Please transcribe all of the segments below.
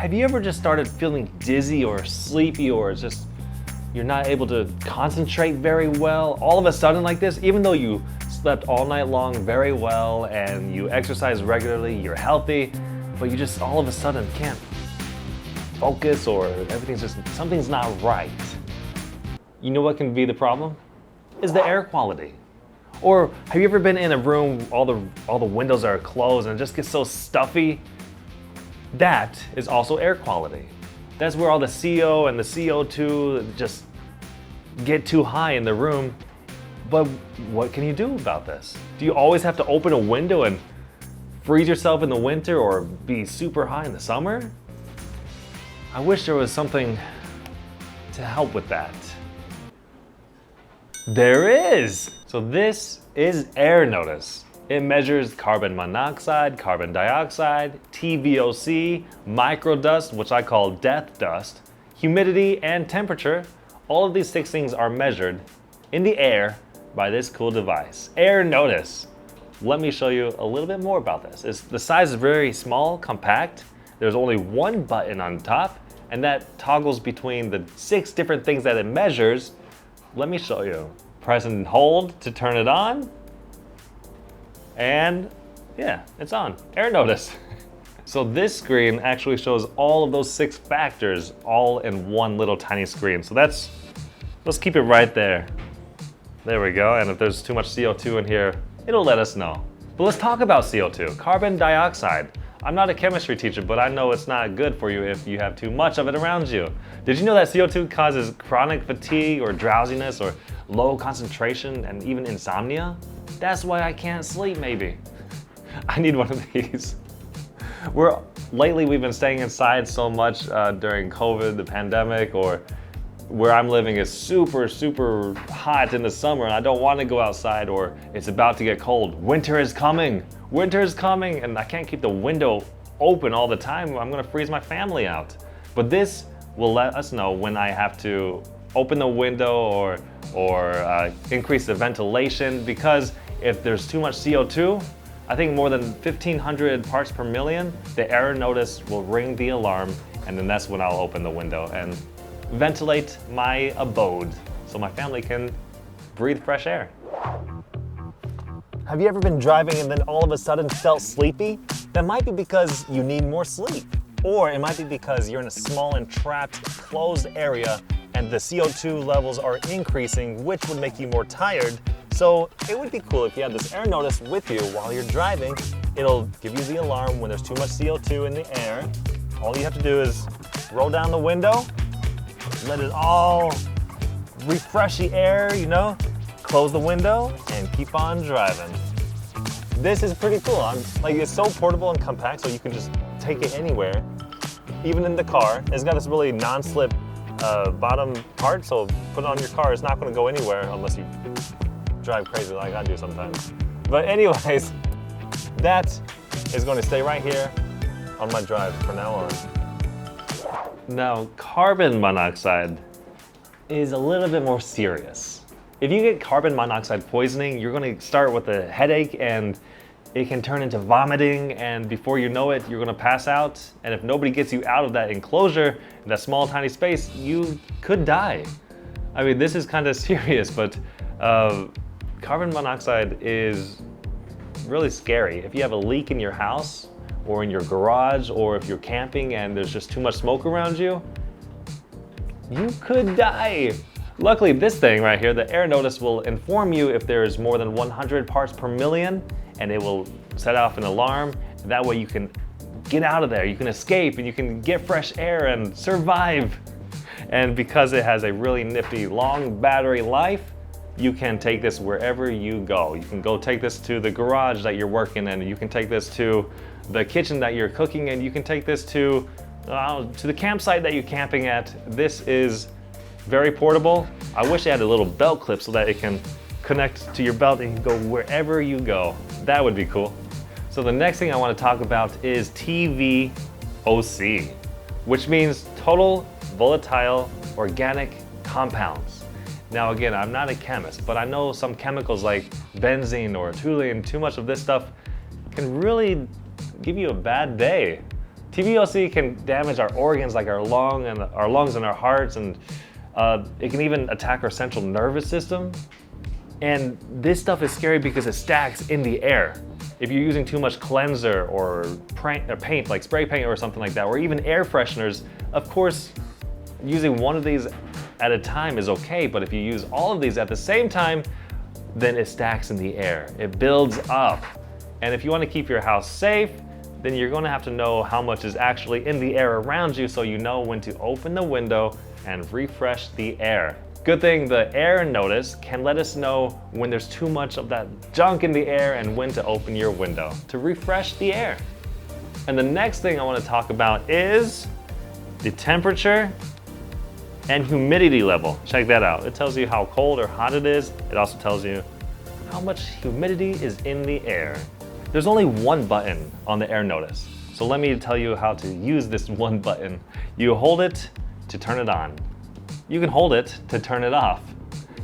Have you ever just started feeling dizzy or sleepy, or just you're not able to concentrate very well all of a sudden like this, even though you slept all night long very well and you exercise regularly, you're healthy, but you just all of a sudden can't focus, or something's not right? You know what can be the problem? Is the air quality. Or have you ever been in a room, all the windows are closed and it just gets so stuffy? That is also air quality. That's where all the CO and the CO2 just get too high in the room. But what can you do about this? Do you always have to open a window and freeze yourself in the winter, or be super high in the summer? I wish there was something to help with that. There is! So this is AirNotis. It measures carbon monoxide, carbon dioxide, TVOC, microdust, which I call death dust, humidity, and temperature. All of these 6 things are measured in the air by this cool device, AirNotis. Let me show you a little bit more about this. The size is very small, compact. There's only one button on top, and that toggles between the 6 different things that it measures. Let me show you. Press and hold to turn it on. And yeah, it's on. AirNotis. So this screen actually shows all of those 6 factors all in one little tiny screen. So let's keep it right there. There we go. And if there's too much CO2 in here, it'll let us know. But let's talk about CO2, carbon dioxide. I'm not a chemistry teacher, but I know it's not good for you if you have too much of it around you. Did you know that CO2 causes chronic fatigue or drowsiness or low concentration and even insomnia? That's why I can't sleep, maybe. I need one of these. Lately we've been staying inside so much during COVID, the pandemic, or where I'm living is super, super hot in the summer and I don't want to go outside, or it's about to get cold. Winter is coming, and I can't keep the window open all the time. I'm gonna freeze my family out. But this will let us know when I have to open the window or increase the ventilation, because if there's too much CO2, I think more than 1,500 parts per million, the AirNotis will ring the alarm, and then that's when I'll open the window and ventilate my abode so my family can breathe fresh air. Have you ever been driving and then all of a sudden felt sleepy? That might be because you need more sleep. Or it might be because you're in a small and trapped, closed area and the CO2 levels are increasing, which would make you more tired. So it would be cool if you had this AirNotis with you while you're driving. It'll give you the alarm when there's too much CO2 in the air. All you have to do is roll down the window, let it all refresh the air, close the window and keep on driving. This is pretty cool. It's so portable and compact, so you can just take it anywhere, even in the car. It's got this really non-slip bottom part, so put it on your car. It's not going to go anywhere unless you drive crazy like I do sometimes. But anyways, that is going to stay right here on my drive from now on. Now, carbon monoxide is a little bit more serious. If you get carbon monoxide poisoning, you're going to start with a headache and it can turn into vomiting, and before you know it, you're going to pass out. And if nobody gets you out of that enclosure, that small tiny space, you could die. I mean, this is kind of serious, but carbon monoxide is really scary. If you have a leak in your house or in your garage, or if you're camping and there's just too much smoke around you, you could die. Luckily, this thing right here, the AirNotis, will inform you if there's more than 100 parts per million, and it will set off an alarm. That way you can get out of there, you can escape, and you can get fresh air and survive. And because it has a really nifty long battery life, you can take this wherever you go. You can go take this to the garage that you're working in, you can take this to the kitchen that you're cooking in, you can take this to the campsite that you're camping at. This is very portable. I wish it had a little belt clip so that it can connect to your belt and you can go wherever you go. That would be cool. So the next thing I want to talk about is TVOC, which means total volatile organic compounds. Now again, I'm not a chemist, but I know some chemicals like benzene or toluene, too much of this stuff can really give you a bad day. TVOC can damage our organs like our lungs and our hearts, and it can even attack our central nervous system. And this stuff is scary because it stacks in the air. If you're using too much cleanser or paint, like spray paint or something like that, or even air fresheners, of course, using one of these at a time is okay, but if you use all of these at the same time, then it stacks in the air. It builds up. And if you want to keep your house safe, then you're going to have to know how much is actually in the air around you so you know when to open the window and refresh the air. Good thing the AirNotis can let us know when there's too much of that junk in the air and when to open your window to refresh the air. And the next thing I want to talk about is the temperature and humidity level. Check that out. It tells you how cold or hot it is. It also tells you how much humidity is in the air. There's only one button on the AirNotis. So let me tell you how to use this one button. You hold it to turn it on. You can hold it to turn it off.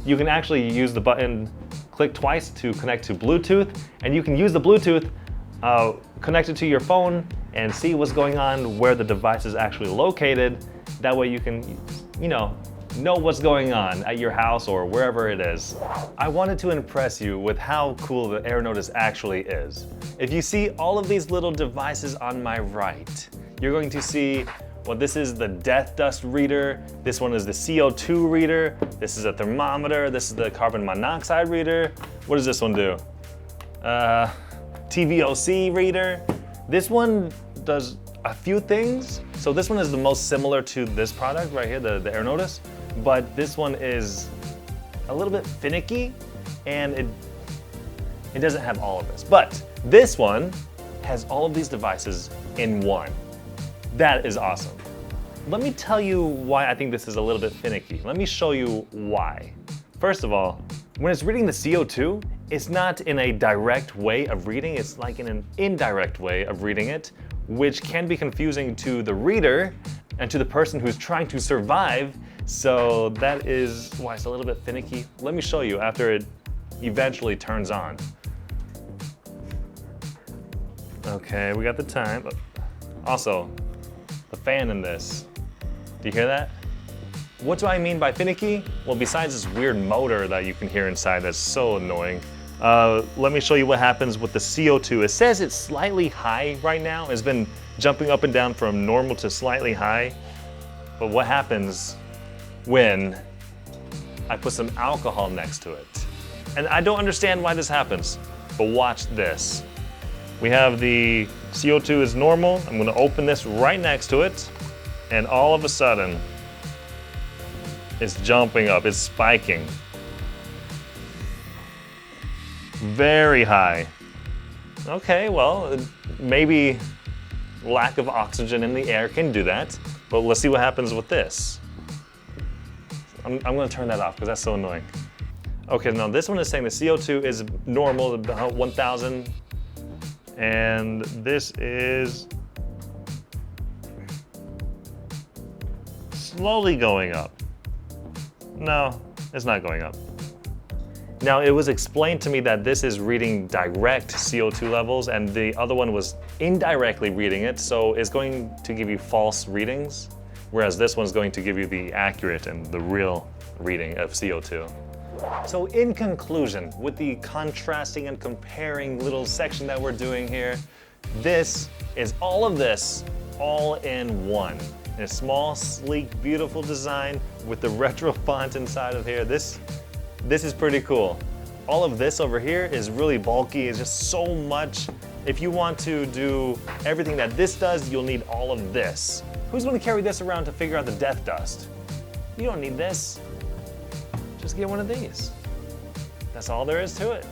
You can actually use the button, click twice to connect to Bluetooth, and you can use the Bluetooth connected to your phone and see what's going on, where the device is actually located. That way you can, know what's going on at your house or wherever it is. I wanted to impress you with how cool the AirNotis actually is. If you see all of these little devices on my right, you're going to see, well, this is the death dust reader, this one is the CO2 reader, this is a thermometer, this is the carbon monoxide reader. What does this one do? TVOC reader. This one does a few things. So this one is the most similar to this product right here, the AirNotis, but this one is a little bit finicky and it doesn't have all of this. But this one has all of these devices in one. That is awesome. Let me tell you why I think this is a little bit finicky. Let me show you why. First of all, when it's reading the CO2, it's not in a direct way of reading, it's like in an indirect way of reading it, which can be confusing to the reader and to the person who's trying to survive. So that is why it's a little bit finicky. Let me show you after it eventually turns on. Okay, we got the time. Also, the fan in this. Do you hear that? What do I mean by finicky? Well, besides this weird motor that you can hear inside that's so annoying, let me show you what happens with the CO2. It says it's slightly high right now. It's been jumping up and down from normal to slightly high. But what happens when I put some alcohol next to it? And I don't understand why this happens, but watch this. We have the CO2 is normal. I'm gonna open this right next to it, and all of a sudden, it's jumping up, it's spiking. Very high. Okay, well, maybe lack of oxygen in the air can do that, but let's see what happens with this. I'm gonna turn that off because that's so annoying. Okay, now this one is saying the CO2 is normal, about 1,000, and this is slowly going up. No, it's not going up. Now, it was explained to me that this is reading direct CO2 levels and the other one was indirectly reading it, so it's going to give you false readings, whereas this one's going to give you the accurate and the real reading of CO2. So in conclusion, with the contrasting and comparing little section that we're doing here, this is all of this all in one. In a small, sleek, beautiful design with the retro font inside of here. This is pretty cool. All of this over here is really bulky. It's just so much. If you want to do everything that this does, you'll need all of this. Who's going to carry this around to figure out the death dust? You don't need this. Just get one of these. That's all there is to it.